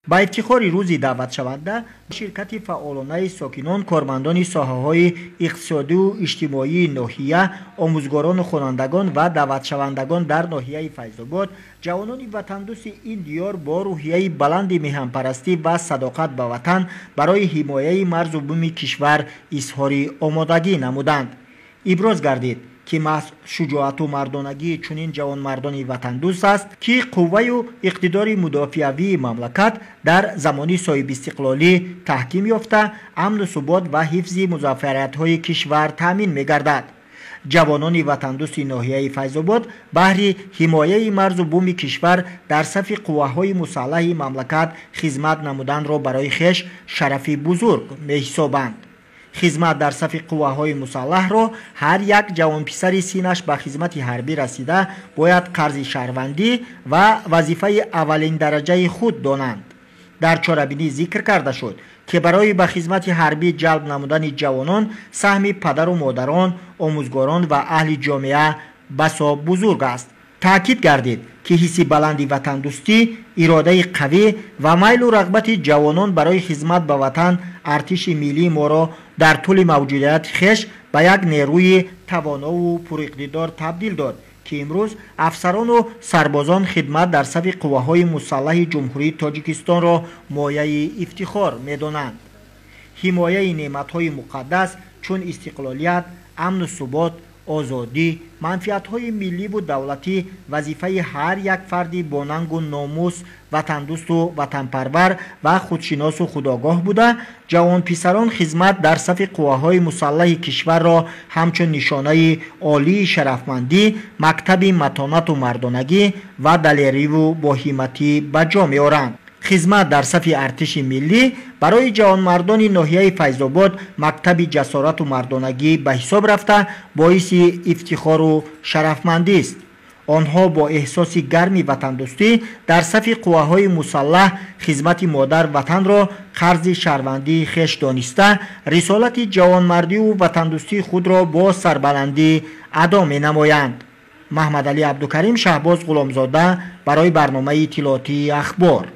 با افتخار روزی دعوت شونده شرکت فعالانه ساکنان، کارمندان ساحه‌های اقتصادی و اجتماعی ناحیه، آموزگاران و خوانندگان و دعوت شوندگان در ناحیه فیض‌آباد، جوانان وطن دوست این دیار با روحیه بلند میهن‌پرستی و صداقت به وطن برای حمایت مرز و بوم کشور اظهار آمادگی نمودند. ابراز گردید که محض شجاعت و مردانگی چنین جوانمردان وطن دوست است که قوه و اقتدار مدافعوی مملکت در زمانی صاحب استقلالی تحکیم یافته امن و ثبات و حفظ مظفریت‌های کشور تامین می‌گردد. جوانان وطن دوست ناحیه فیض‌آباد بهر حمایت مرز و بوم کشور در صف قوه‌های مسلح مملکت خدمت نمودن را برای خویش شرف بزرگ می‌حسابند. خدمت در صف قوه‌های مسلح را هر یک جوان پسر سینش به خدمت حربی رسیده باید قرض شهروندی و وظیفه اولین درجه خود دانند. در چاره‌بینی ذکر کرده شد که برای به خدمت حربی جلب نمودن جوانان سهم پدر و مادران، آموزگاران و اهل جامعه بسا بزرگ است. تأکید گردید که حس بلند وطن دوستی، اراده قوی و میل و رغبت جوانان برای خدمت به وطن ارتش ملی ما را در طول موجودیت خویش به یک نیروی توانا و پراقتدار تبدیل داد که امروز افسران و سربازان خدمت در صف قوه‌های مسلح جمهوری تاجیکستان را مایه افتخار می‌دانند. حمایت نعمت‌های مقدس چون استقلالیت، امن و ثبات، آزادی، منفعت‌های ملی و دولتی وظیفه هر یک فردی با ننگ و ناموس، وطن دوست و وطن پرور و خودشناس و خودآگاه بوده جوان پسران خدمت در صف قوه‌های مسلح کشور را همچون نشانه عالی شرفمندی، مکتب متانت و مردانگی و دلیری و باهمتی به جا می‌آورند. خدمت در صف ارتش ملی برای جوانمردان ناحیه فیض‌آباد مکتب جسارت و مردانگی به حساب رفته باعث افتخار و شرفمندی است. آنها با احساس گرمی وطن دوستی در صف قوه‌های مسلح خدمت مادر وطن را قرض شهروندی خویش دانسته رسالت جوانمردی و وطن دوستی خود را با سربلندی ادا می‌نمایند. محمد علی عبدالکریم شهباز غلامزاده برای برنامه اطلاعاتی اخبار.